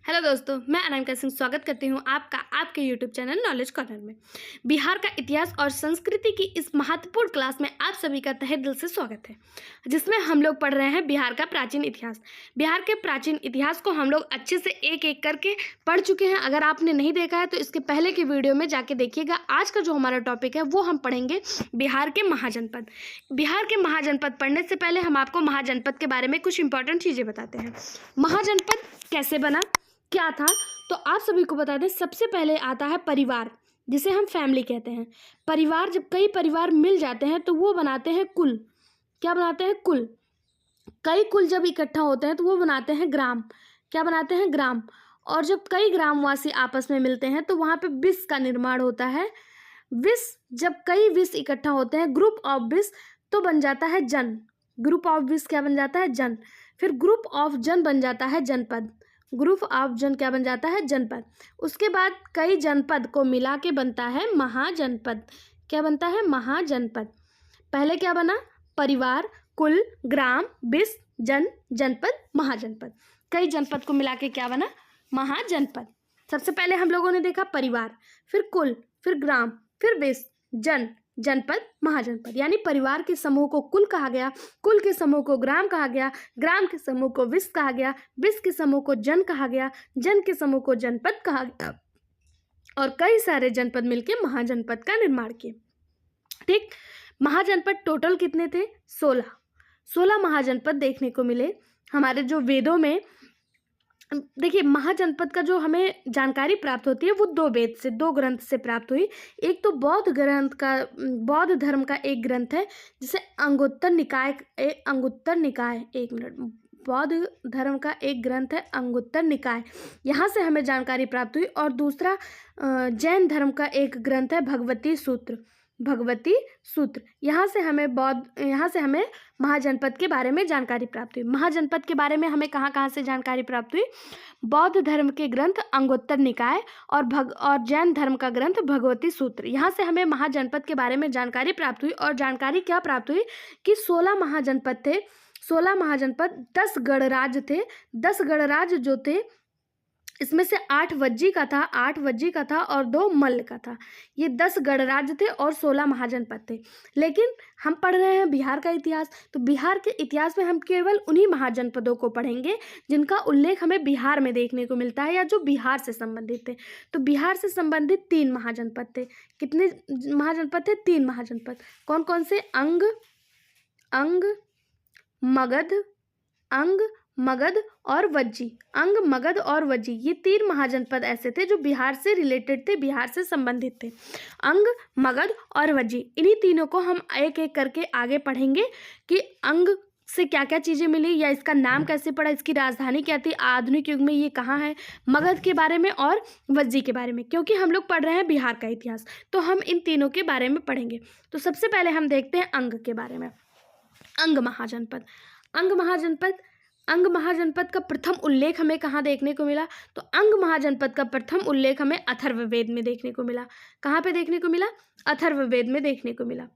Hello दोस्तों, मैं अनामिका सिंह स्वागत करती हूँ आपका आपके यूट्यूब चैनल नॉलेज कॉर्नर में। बिहार का इतिहास और संस्कृति की इस महत्वपूर्ण क्लास में आप सभी का तहे दिल से स्वागत है, जिसमें हम लोग पढ़ रहे हैं बिहार का प्राचीन इतिहास। बिहार के प्राचीन इतिहास को हम लोग अच्छे से एक एक करके पढ़ चुके हैं। अगर आपने नहीं देखा है तो इसके पहले की वीडियो में जाके देखिएगा। आज का जो हमारा टॉपिक है वो हम पढ़ेंगे बिहार के महाजनपद। बिहार के महाजनपद पढ़ने से पहले हम आपको महाजनपद के बारे में कुछ इंपॉर्टेंट चीज़ें बताते हैं। महाजनपद कैसे बना, क्या था, तो आप सभी को बता दें। सबसे पहले आता है परिवार, जिसे हम फैमिली कहते हैं। परिवार, जब कई परिवार मिल जाते हैं तो वो बनाते हैं कुल। क्या बनाते हैं? कुल। कई कुल जब इकट्ठा होते हैं तो वो बनाते हैं ग्राम। क्या बनाते हैं? ग्राम। और जब कई ग्रामवासी आपस में मिलते हैं तो वहाँ पे विस का निर्माण होता है। विस, जब कई विस इकट्ठा होते हैं, ग्रुप ऑफ विस, तो बन जाता है जन। ग्रुप ऑफ विस क्या बन जाता है? जन। फिर ग्रुप ऑफ जन बन जाता है जनपद। ग्रुप ऑफ जन क्या बन जाता है? जनपद। उसके बाद कई जनपद को मिला के बनता है महाजनपद। क्या बनता है? महाजनपद। पहले क्या बना? परिवार, कुल, ग्राम, विस, जन, जनपद, महाजनपद। कई जनपद को मिला के क्या बना? महाजनपद। सबसे पहले हम लोगों ने देखा परिवार, फिर कुल, फिर ग्राम, फिर विस, जन, जनपद, महाजनपद। यानी परिवार के समूह को कुल कहा गया, कुल के समूह को ग्राम कहा गया, ग्राम के समूह को विस कहा गया, विस के समूह को जन कहा गया, जन के समूह को जनपद कहा गया, और कई सारे जनपद मिलकर महाजनपद का निर्माण किए। ठीक। महाजनपद टोटल कितने थे? 16 महाजनपद देखने को मिले हमारे जो वेदों में। देखिए, महाजनपद का जो हमें जानकारी प्राप्त होती है वो दो ग्रंथ से प्राप्त हुई। एक तो बौद्ध धर्म का एक ग्रंथ है जिसे अंगुत्तर निकाय, एक मिनट, बौद्ध धर्म का एक ग्रंथ है अंगुत्तर निकाय, यहाँ से हमें जानकारी प्राप्त हुई। और दूसरा जैन धर्म का एक ग्रंथ है भगवती सूत्र। यहाँ से हमें महाजनपद के बारे में जानकारी प्राप्त हुई। महाजनपद के बारे में हमें कहाँ से जानकारी प्राप्त हुई? बौद्ध धर्म के ग्रंथ अंगुत्तर निकाय और जैन धर्म का ग्रंथ भगवती सूत्र। यहाँ से हमें महाजनपद के बारे में जानकारी प्राप्त हुई। और जानकारी क्या प्राप्त हुई कि 16 महाजनपद थे। 16 महाजनपद, 10 गणराज्य थे। 10 गणराज्य जो थे, इसमें से 8 वज्जी का था और 2 मल्ल का था। ये 10 गणराज्य थे और 16 महाजनपद थे। लेकिन हम पढ़ रहे हैं बिहार का इतिहास, तो बिहार के इतिहास में हम केवल उन्हीं महाजनपदों को पढ़ेंगे जिनका उल्लेख हमें बिहार में देखने को मिलता है या जो बिहार से संबंधित थे। तो बिहार से संबंधित 3 महाजनपद थे। कितने महाजनपद थे? 3 महाजनपद। कौन कौन से? अंग, मगध और वज्जी। अंग, मगध और वज्जी, ये 3 महाजनपद ऐसे थे जो बिहार से रिलेटेड थे, बिहार से संबंधित थे। अंग, मगध और वज्जी, इन्हीं तीनों को हम एक एक करके आगे पढ़ेंगे कि अंग से क्या क्या चीज़ें मिली, या इसका नाम कैसे पड़ा, इसकी राजधानी क्या थी, आधुनिक युग में ये कहाँ है, मगध के बारे में और वज्जी के बारे में। क्योंकि हम लोग पढ़ रहे हैं बिहार का इतिहास, तो हम इन तीनों के बारे में पढ़ेंगे। तो सबसे पहले हम देखते हैं अंग के बारे में। अंग महाजनपद। अंग महाजनपद का प्रथम उल्लेख हमें कहाँ देखने को मिला? तो अंग महाजनपद का प्रथम उल्लेख हमें अथर्ववेद में देखने को मिला। कहाँ पे देखने को मिला? अथर्ववेद में देखने को मिला।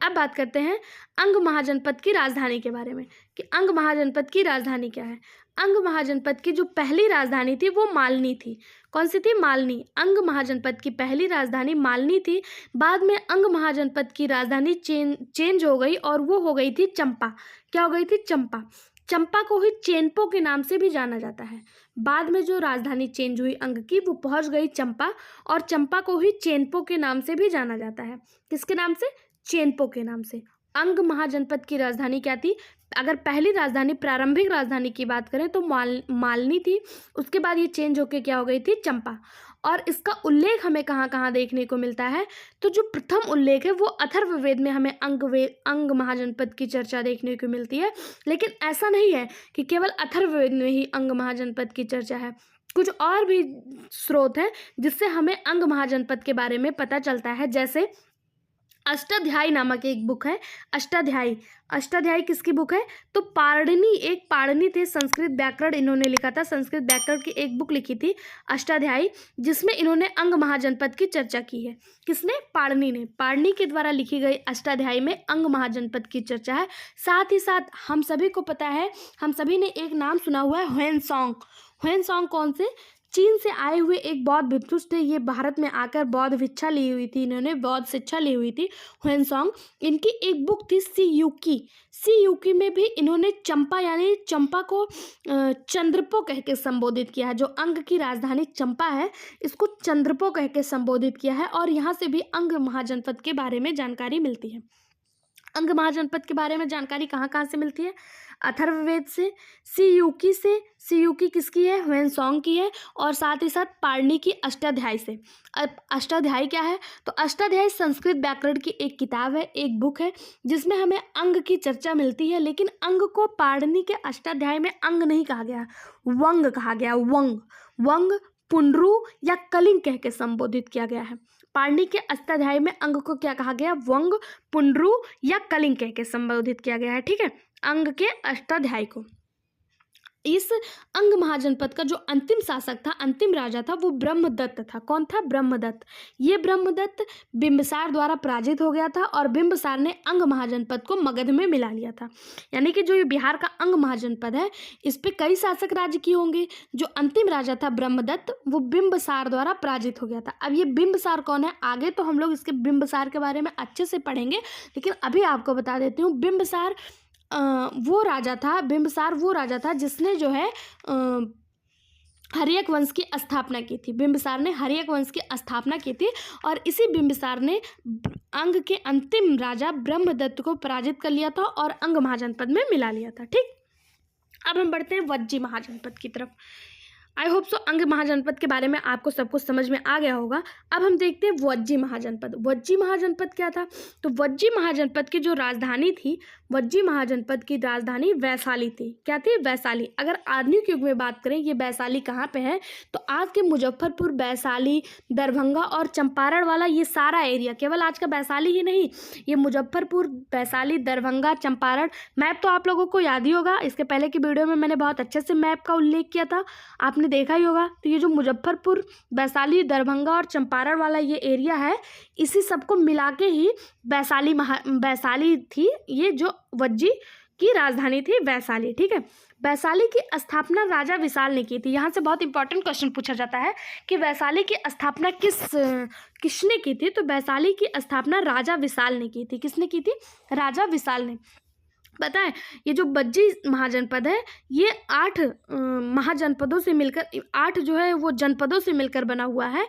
अब बात करते हैं अंग महाजनपद की राजधानी के बारे में कि अंग महाजनपद की राजधानी क्या है। अंग महाजनपद की जो पहली राजधानी थी वो मालनी थी। कौन सी थी? मालनी। अंग महाजनपद की पहली राजधानी मालनी थी। बाद में अंग महाजनपद की राजधानी चेंज हो गई और वो हो गई थी चंपा। क्या हो गई थी? चंपा। चंपा को ही चेनपो के नाम से भी जाना जाता है। बाद में जो राजधानी चेंज हुई अंग की, वो पहुंच गई चंपा, और चंपा को ही चेनपो के नाम से भी जाना जाता है। किसके नाम से? चेनपो के नाम से। अंग महाजनपद की राजधानी क्या थी? अगर पहली राजधानी, प्रारंभिक राजधानी की बात करें तो मालनी थी। उसके बाद ये चेंज होके क्या हो गई थी? चंपा। और इसका उल्लेख हमें कहाँ कहाँ देखने को मिलता है? तो जो प्रथम उल्लेख है वो अथर्ववेद में हमें अंग महाजनपद की चर्चा देखने को मिलती है। लेकिन ऐसा नहीं है कि केवल अथर्ववेद में ही अंग महाजनपद की चर्चा है। कुछ और भी स्रोत हैं जिससे हमें अंग महाजनपद के बारे में पता चलता है। जैसे अष्टाध्यायी नामक एक बुक है। अष्टाध्यायी, अष्टाध्यायी किसकी बुक है? तो पाणिनि, एक पाणिनि थे, संस्कृत व्याकरण इन्होंने लिखा था। संस्कृत व्याकरण की एक बुक लिखी थी अष्टाध्यायी, जिसमें इन्होंने अंग महाजनपद की चर्चा की है। किसने? पाणिनि ने। पाणिनि के द्वारा लिखी गई अष्टाध्यायी में अंग महाजनपद की चर्चा है। साथ ही साथ हम सभी को पता है, हम सभी ने एक नाम सुना हुआ है, ह्वेनसांग। ह्वेनसांग कौन से? चीन से आए हुए एक बौद्ध भिक्षु थे। ये भारत में आकर बौद्ध भिक्षा ली हुई थी, इन्होंने बौद्ध शिक्षा ली हुई थी, ह्वेनसांग। इनकी एक बुक थी सी यूकी। सी यूकी में भी इन्होंने चंपा, यानी चंपा को चंद्रपो कह के संबोधित किया है। जो अंग की राजधानी चंपा है, इसको चंद्रपो कह के संबोधित किया है। और यहाँ से भी अंग महाजनपद के बारे में जानकारी मिलती है। अंग महाजनपद के बारे में जानकारी कहाँ कहाँ से मिलती है? अथर्ववेद से, सी यूकी से। सी यूकी किसकी है? ह्वेनसांग की है। और साथ ही साथ पाणिनि की अष्टाध्यायी से। अब अष्टाध्यायी क्या है? तो अष्टाध्यायी संस्कृत व्याकरण की एक किताब है, एक बुक है, जिसमें हमें अंग की चर्चा मिलती है। लेकिन अंग को पाणिनि के अष्टाध्यायी में अंग नहीं कहा गया, वंग कहा गया। वंग, वंग पुंड्रू या कलिंग कह के संबोधित किया गया है। पाणिनि के अष्टाध्यायी में अंग को क्या कहा गया? वंग, पुंड्रू या कलिंग कह के संबोधित किया गया है। ठीक है, अंग के अष्टाध्यायी को। इस अंग महाजनपद का जो अंतिम शासक था, अंतिम राजा था, वो ब्रह्मदत्त था। कौन था? ब्रह्मदत्त। ये ब्रह्मदत्त बिंबिसार द्वारा पराजित हो गया था और बिंबिसार ने अंग महाजनपद को मगध में मिला लिया था। यानी कि जो ये बिहार का अंग महाजनपद है, इस पे कई शासक राज्य किए होंगे। जो अंतिम राजा था ब्रह्मदत्त, वो बिंबिसार द्वारा पराजित हो गया था। अब ये बिंबिसार कौन है? आगे तो हम लोग इसके बिंबिसार के बारे में अच्छे से पढ़ेंगे, लेकिन अभी आपको बता देती हूँ। बिंबिसार वो राजा था, बिंबिसार वो राजा था जिसने जो है हर्यक वंश की स्थापना की थी। बिंबिसार ने हर्यक वंश की स्थापना की थी और इसी बिंबिसार ने अंग के अंतिम राजा ब्रह्मदत्त को पराजित कर लिया था और अंग महाजनपद में मिला लिया था। ठीक, अब हम बढ़ते हैं वज्जी महाजनपद की तरफ। आई होप सो अंग महाजनपद के बारे में आपको सब कुछ समझ में आ गया होगा। अब हम देखते हैं वज्जी महाजनपद। वज्जी महाजनपद क्या था? तो वज्जी महाजनपद की जो राजधानी थी, वज्जी महाजनपद की राजधानी वैशाली थी। क्या थी? वैशाली। अगर आधुनिक युग में बात करें, ये वैशाली कहाँ पे है? तो आज के मुजफ्फरपुर, वैशाली, दरभंगा और चंपारण वाला ये सारा एरिया, केवल आज का वैशाली ही नहीं, ये मुजफ्फरपुर, वैशाली, दरभंगा, चंपारण। मैप तो आप लोगों को याद ही होगा, इसके पहले की वीडियो में मैंने बहुत अच्छे से मैप का उल्लेख किया था, आपने देखा ही होगा। तो ये जो मुजफ्फरपुर, वैशाली, दरभंगा और चंपारण वाला ये एरिया है, इसी सबको मिला के ही वैशाली थी। ये जो वज्जी की राजधानी थी वैशाली। ठीक है, वैशाली की स्थापना राजा विशाल ने की थी। यहाँ से बहुत इंपॉर्टेंट क्वेश्चन पूछा जाता है कि वैशाली की स्थापना किसने की थी? तो वैशाली की स्थापना राजा विशाल ने की थी। किसने की थी? राजा विशाल ने। पता है, ये जो वज्जी महाजनपद है, ये 8 महाजनपदों से मिलकर, 8 जो है वो जनपदों से मिलकर बना हुआ है।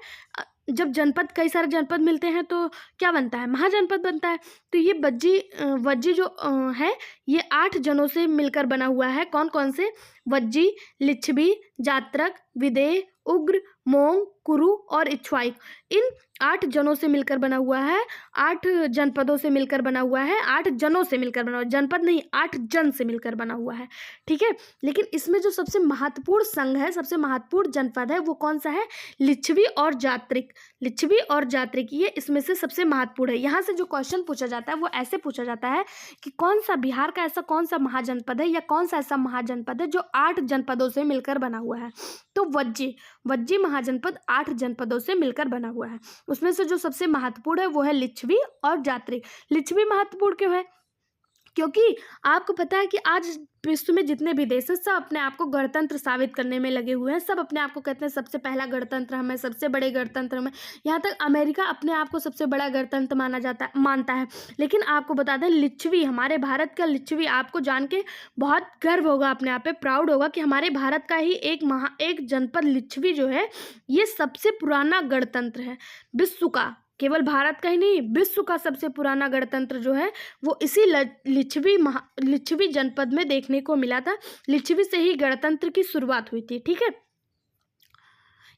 जब जनपद, कई सारे जनपद मिलते हैं तो क्या बनता है? महाजनपद बनता है। तो ये वज्जी जो है, ये 8 जनों से मिलकर बना हुआ है। कौन कौन से? वज्जी, लिच्छवी, जात्रक, विदेह, उग्र, मोंग, कुरु और इक्ष्वाइक। इन 8 जनों से मिलकर बना हुआ है, 8 जनपदों से मिलकर बना हुआ है, 8 जनों से मिलकर बना हुआ है, जनपद नहीं, 8 जन से मिलकर बना हुआ है। ठीक है, लेकिन इसमें जो सबसे महत्वपूर्ण संघ है, सबसे महत्वपूर्ण जनपद है, वो कौन सा है? लिच्छवी और जात्रिक। लिच्छवी और जात्रिक, ये इसमें से सबसे महत्वपूर्ण है। यहाँ से जो क्वेश्चन पूछा जाता है वो ऐसे पूछा जाता है कि कौन सा बिहार का ऐसा कौन सा महाजनपद है, या कौन सा ऐसा महाजनपद है जो 8 जनपदों से मिलकर बना हुआ है? तो वज्जी महाजनपद 8 जनपदों से मिलकर बना हुआ है। उसमें से जो सबसे महत्वपूर्ण है वो है लिच्छवी और जात्रिक। लिच्छवी महत्वपूर्ण क्यों है? क्योंकि आपको पता है कि आज विश्व में जितने भी देश हैं, सब अपने आप को गणतंत्र साबित करने में लगे हुए हैं। सब अपने आप को कहते हैं सबसे पहला गणतंत्र हम है, सबसे बड़े गणतंत्र हम है। यहाँ तक अमेरिका अपने आप को सबसे बड़ा गणतंत्र मानता है। लेकिन आपको बता दें, लिच्छवी, हमारे भारत का लिच्छवी, आपको जान के बहुत गर्व होगा, अपने आप पे प्राउड होगा कि हमारे भारत का ही एक जनपद लिच्छवी जो है, ये सबसे पुराना गणतंत्र है विश्व का। केवल भारत का ही नहीं, विश्व का सबसे पुराना गणतंत्र जो है वो इसी लिच्छवी जनपद में देखने को मिला था। लिच्छवी से ही गणतंत्र की शुरुआत हुई थी। ठीक है,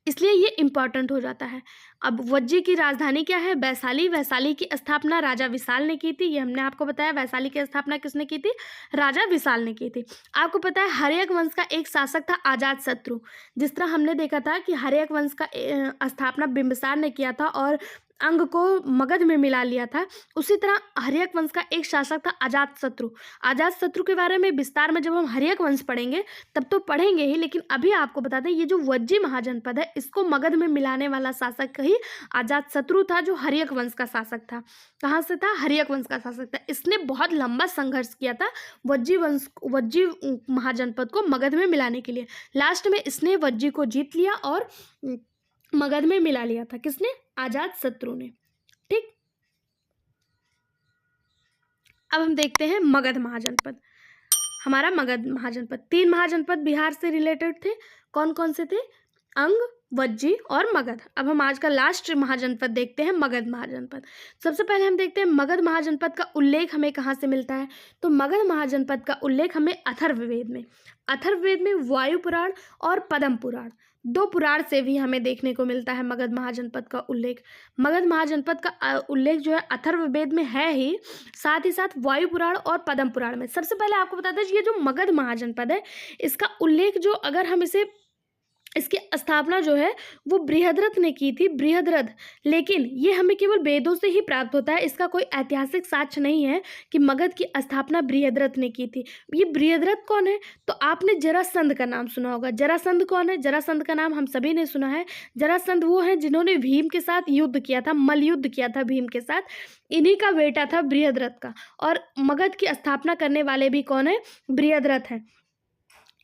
इसलिए ये इम्पॉर्टेंट हो जाता है। अब वज्जी की राजधानी क्या है? वैशाली। वैशाली की स्थापना राजा विशाल ने की थी, ये हमने आपको बताया। वैशाली की स्थापना किसने की थी? राजा विशाल ने की थी। आपको पता है हर्यक वंश का एक शासक था अजातशत्रु। जिस तरह हमने देखा था कि हर्यक वंश का स्थापना बिंबिसार ने किया था और अंग को मगध में मिला लिया था। उसी तरह हर्यक वंश का एक शासक था अजातशत्रु। अजातशत्रु के बारे में विस्तार में जब हम हर्यक वंश पढ़ेंगे तब तो पढ़ेंगे ही, लेकिन अभी आपको बता दें ये जो वज्जी महाजनपद है इसको मगध में मिलाने वाला शासक ही अजातशत्रु था, जो हर्यक वंश का शासक था। कहाँ से था? हर्यक वंश का शासक था। इसने बहुत लंबा संघर्ष किया था वज्जी महाजनपद को मगध में मिलाने के लिए। लास्ट में इसने वज्जी को जीत लिया और मगध में मिला लिया था। किसने? अजातशत्रु ने। ठीक, अब हम देखते हैं मगध महाजनपद। हमारा मगध महाजनपद, 3 महाजनपद बिहार से रिलेटेड थे। कौन कौन से थे? अंग, वज्जी और मगध। अब हम आज का लास्ट महाजनपद देखते हैं, मगध महाजनपद। सबसे पहले हम देखते हैं मगध महाजनपद का उल्लेख हमें कहाँ से मिलता है। तो मगध महाजनपद का उल्लेख हमें अथर्ववेद में वायु पुराण और पद्म पुराण, 2 पुराण से भी हमें देखने को मिलता है मगध महाजनपद का उल्लेख। मगध महाजनपद का उल्लेख जो है अथर्ववेद में है ही, साथ ही साथ वायु पुराण और पद्म पुराण में। सबसे पहले आपको बता दें ये जो मगध महाजनपद है इसका उल्लेख जो अगर हम इसकी स्थापना जो है वो बृहद्रथ ने की थी, बृहद्रथ। लेकिन ये हमें केवल वेदों से ही प्राप्त होता है, इसका कोई ऐतिहासिक साक्ष्य नहीं है कि मगध की स्थापना बृहद्रथ ने की थी। ये बृहद्रथ कौन है? तो आपने जरासंध का नाम सुना होगा। जरासंध कौन है? जरासंध का नाम हम सभी ने सुना है। जरासंध वो है जिन्होंने भीम के साथ युद्ध किया था, मल्ल युद्ध किया था भीम के साथ। इन्हीं का बेटा था बृहद्रथ का। और मगध की स्थापना करने वाले भी कौन है? बृहद्रथ है।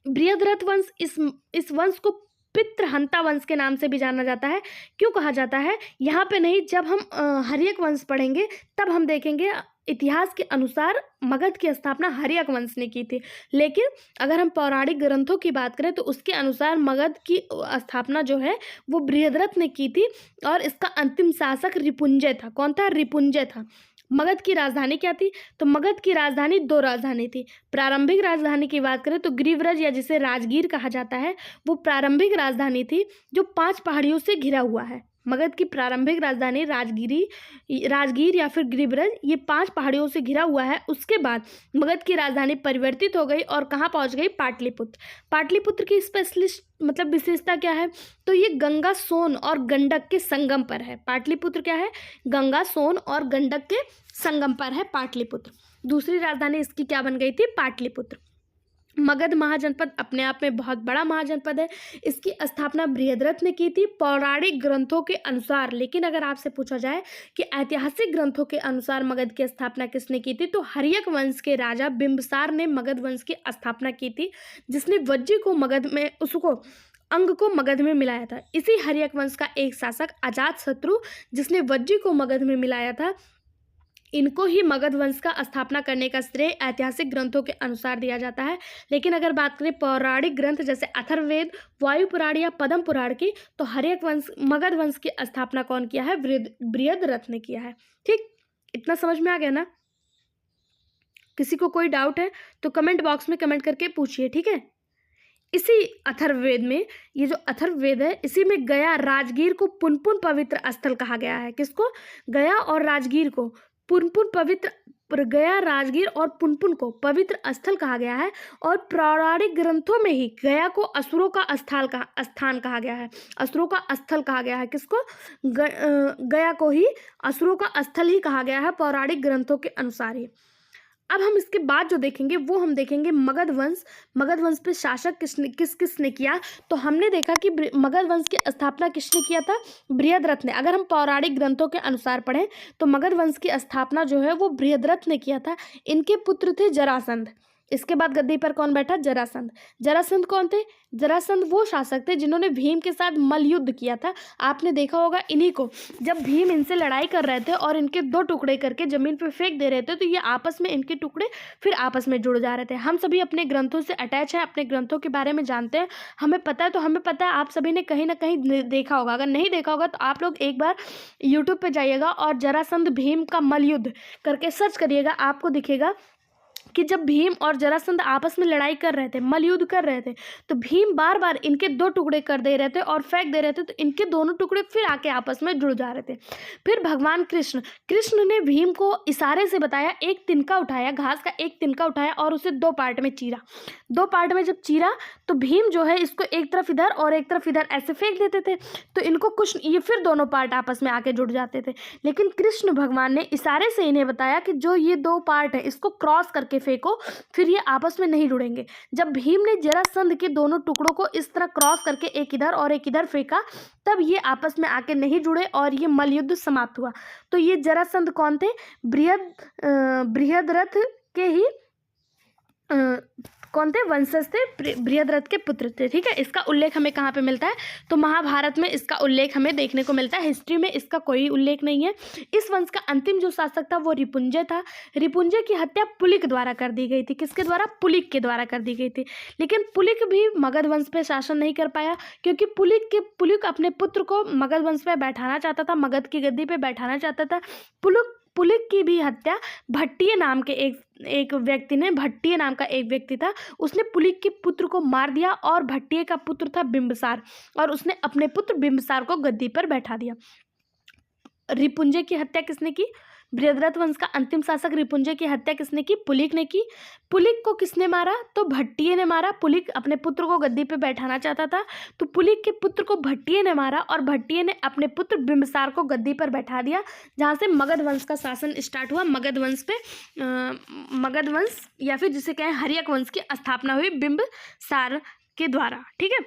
बृहद्रथ वंश इस वंश को पितृहंता वंश के नाम से भी जाना जाता है। क्यों कहा जाता है? यहाँ पे नहीं, जब हम हर्यक वंश पढ़ेंगे तब हम देखेंगे इतिहास के अनुसार मगध की स्थापना हर्यक वंश ने की थी। लेकिन अगर हम पौराणिक ग्रंथों की बात करें तो उसके अनुसार मगध की स्थापना जो है वो बृहद्रथ ने की थी। और इसका अंतिम शासक रिपुंजय था। कौन था? रिपुंजय था। मगध की राजधानी क्या थी? तो मगध की राजधानी 2 राजधानी थी। प्रारंभिक राजधानी की बात करें तो गिरिव्रज या जिसे राजगीर कहा जाता है वो प्रारंभिक राजधानी थी जो 5 पहाड़ियों से घिरा हुआ है। मगध की प्रारंभिक राजधानी राजगीर या फिर गिरिव्रज, ये 5 पहाड़ियों से घिरा हुआ है। उसके बाद मगध की राजधानी परिवर्तित हो गई और कहाँ पहुँच गई? पाटलिपुत्र। पाटलिपुत्र की विशेषता क्या है? तो ये गंगा, सोन और गंडक के संगम पर है। पाटलिपुत्र क्या है? गंगा, सोन और गंडक के संगम पर है पाटलिपुत्र। दूसरी राजधानी इसकी क्या बन गई थी? पाटलिपुत्र। मगध महाजनपद अपने आप में बहुत बड़ा महाजनपद है। इसकी स्थापना बृहद्रथ ने की थी पौराणिक ग्रंथों के अनुसार। लेकिन अगर आपसे पूछा जाए कि ऐतिहासिक ग्रंथों के अनुसार मगध की स्थापना किसने की थी, तो हर्यक वंश के राजा बिंबिसार ने मगध वंश की स्थापना की थी, जिसने वज्जी को अंग को मगध में मिलाया था। इसी हर्यक वंश का एक शासक अजातशत्रु, जिसने वज्जी को मगध में मिलाया था, इनको ही मगध वंश का स्थापना करने का श्रेय ऐतिहासिक ग्रंथों के अनुसार दिया जाता है। लेकिन अगर बात करें पौराणिक ग्रंथ जैसे अथर्ववेद, वायु पुराण या पद्म पुराण की, तो मगध वंश की स्थापना कौन किया है? बृहद्रथ ने किया है। ठीक, इतना समझ में आ गया ना? किसी को कोई डाउट है तो कमेंट बॉक्स में कमेंट करके पूछिए। ठीक है, इसी अथर्ववेद में, ये जो अथर्ववेद है इसी में गया, राजगीर को पुनपुन पवित्र स्थल कहा गया है। किसको? गया और राजगीर को पुनपुन पवित्र, गया, राजगीर और पुनपुन को पवित्र स्थल कहा गया है। और पौराणिक ग्रंथों में ही गया को असुरों का स्थान कहा गया है, असुरों का स्थल कहा गया है। किसको? गया को ही असुरों का स्थल ही कहा गया है पौराणिक ग्रंथों के अनुसार ही। अब हम इसके बाद जो देखेंगे वो हम देखेंगे मगध वंश पे शासक किसने किया। तो हमने देखा कि मगध वंश की स्थापना किसने किया था? बृहद्रथ ने। अगर हम पौराणिक ग्रंथों के अनुसार पढ़ें तो मगध वंश की स्थापना जो है वो बृहद्रथ ने किया था। इनके पुत्र थे जरासंध। इसके बाद गद्दी पर कौन बैठा? जरासंध। जरासंध कौन थे? जरासंध वो शासक थे जिन्होंने भीम के साथ मल्ल युद्ध किया था। आपने देखा होगा इन्हीं को, जब भीम इनसे लड़ाई कर रहे थे और इनके 2 टुकड़े करके जमीन पर फेंक दे रहे थे, तो ये आपस में इनके टुकड़े फिर आपस में जुड़ जा रहे थे। हम सभी अपने ग्रंथों से अटैच हैं, अपने ग्रंथों के बारे में जानते हैं, हमें पता है। तो हमें पता है आप सभी ने कहीं ना कहीं देखा होगा। अगर नहीं देखा होगा तो आप लोग एक बार यूट्यूब पर जाइएगा और जरासंध भीम का मल्ल युद्ध करके सर्च करिएगा, आपको दिखेगा कि जब भीम और जरासंध आपस में लड़ाई कर रहे थे, मल्लयुद्ध कर रहे थे, तो भीम बार बार इनके 2 टुकड़े कर दे रहे थे और फेंक दे रहे थे, तो इनके दोनों टुकड़े फिर आके आपस में जुड़ जा रहे थे। फिर भगवान कृष्ण ने भीम को इशारे से बताया, एक तिनका उठाया, घास का एक तिनका उठाया और उसे 2 पार्ट में चीरा। 2 पार्ट में जब चीरा तो भीम जो है इसको एक तरफ इधर और एक तरफ इधर ऐसे फेंक देते थे, तो इनको कुछ ये फिर दोनों पार्ट आपस में आके जुड़ जाते थे। लेकिन कृष्ण भगवान ने इशारे से इन्हें बताया कि जो ये 2 पार्ट है इसको क्रॉस करके फेंको, फिर ये आपस में नहीं जुड़ेंगे। जब भीम ने जरासंध के दोनों टुकड़ों को इस तरह क्रॉस करके एक इधर और एक इधर फेंका, तब ये आपस में आके नहीं जुड़े और ये मल्लयुद्ध समाप्त हुआ। तो ये जरासंध कौन थे? बृहद्रथ के ही कौन थे? वंशज थे, बृहद्रथ के पुत्र थे। ठीक है, इसका उल्लेख हमें कहाँ पे मिलता है? तो महाभारत में इसका उल्लेख हमें देखने को मिलता है। हिस्ट्री में इसका कोई उल्लेख नहीं है। इस वंश का अंतिम जो शासक था वो रिपुंजय था। रिपुंजय की हत्या पुलिक द्वारा कर दी गई थी। किसके द्वारा? पुलिक के द्वारा कर दी गई थी। लेकिन पुलिक भी मगध वंश पे शासन नहीं कर पाया, क्योंकि पुलिक अपने पुत्र को मगध वंश पे बैठाना चाहता था, मगध की गद्दी पे बैठाना चाहता था। पुलिक की भी हत्या भट्टिय नाम के एक व्यक्ति ने, भट्टिय नाम का एक व्यक्ति था, उसने पुलिक के पुत्र को मार दिया और भट्टिय का पुत्र था बिंबिसार, और उसने अपने पुत्र बिंबिसार को गद्दी पर बैठा दिया। रिपुंजय की हत्या किसने की? बृहद्रथ वंश का अंतिम शासक रिपुंजय की हत्या किसने की? पुलिक ने की। पुलिक को किसने मारा? तो भट्टिय ने मारा। पुलिक अपने पुत्र को गद्दी पे बैठाना चाहता था, तो पुलिक के पुत्र को भट्टिय ने मारा और भट्टिय ने अपने पुत्र बिंबिसार को गद्दी पर बैठा दिया, जहाँ से मगध वंश का शासन स्टार्ट हुआ। मगध वंश या फिर जिसे कहें हर्यक वंश की स्थापना हुई बिंबिसार के द्वारा। ठीक है,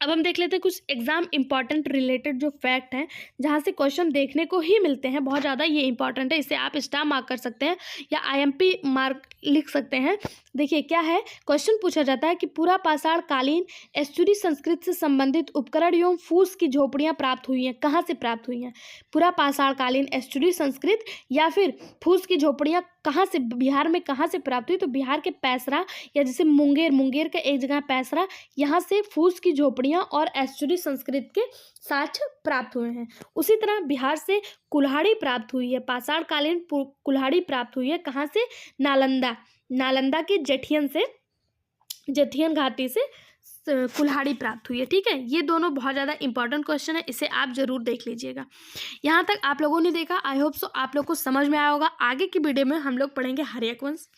अब हम देख लेते हैं कुछ एग्जाम इंपॉर्टेंट रिलेटेड जो फैक्ट हैं, जहाँ से क्वेश्चन देखने को ही मिलते हैं। बहुत ज़्यादा ये इंपॉर्टेंट है, इसे आप स्टार मार्क कर सकते हैं या IMP मार्क लिख सकते हैं। देखिए क्या है, क्वेश्चन पूछा जाता है कि पूरा पाषाण कालीन एस्चुरी संस्कृत से संबंधित उपकरण एवं फूस की झोपड़ियाँ प्राप्त हुई हैं, कहाँ से प्राप्त हुई हैं? पूरा पाषाण कालीन एस्चुरी संस्कृत या फिर फूस की झोपड़ियाँ कहाँ से, बिहार में कहाँ से प्राप्त हुई? तो बिहार के पैसरा या जैसे मुंगेर का एक जगह पैसरा, यहाँ से फूस की झोपड़ियाँ और एस्चुरी संस्कृत के साक्ष्य प्राप्त हुए हैं। उसी तरह बिहार से कुल्हाड़ी प्राप्त हुई है, पाषाण कालीन कुल्हाड़ी प्राप्त हुई है। कहाँ से? नालंदा के जठियन घाटी से कुल्हाड़ी प्राप्त हुई है। ठीक है, ये दोनों बहुत ज़्यादा इंपॉर्टेंट क्वेश्चन है, इसे आप जरूर देख लीजिएगा। यहाँ तक आप लोगों ने देखा, आई होप सो आप लोग को समझ में आया होगा। आगे की वीडियो में हम लोग पढ़ेंगे हर्यक वंश।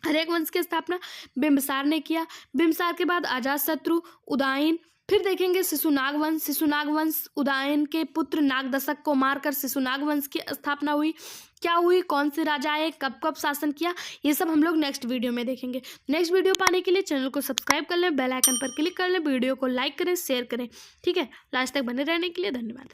हर्यक वंश की स्थापना बिंबिसार ने किया। बिंबिसार के बाद अजातशत्रु, उदयन, फिर देखेंगे शिशुनाग वंश। शिशुनाग वंश उदयन के पुत्र नागदशक को मारकर शिशुनाग वंश की स्थापना हुई। क्या हुई, कौन से राजा आए, कब कब शासन किया, ये सब हम लोग नेक्स्ट वीडियो में देखेंगे। नेक्स्ट वीडियो पाने के लिए चैनल को सब्सक्राइब कर लें, बेल आइकन पर क्लिक कर लें, वीडियो को लाइक करें, शेयर करें। ठीक है, लास्ट तक बने रहने के लिए धन्यवाद।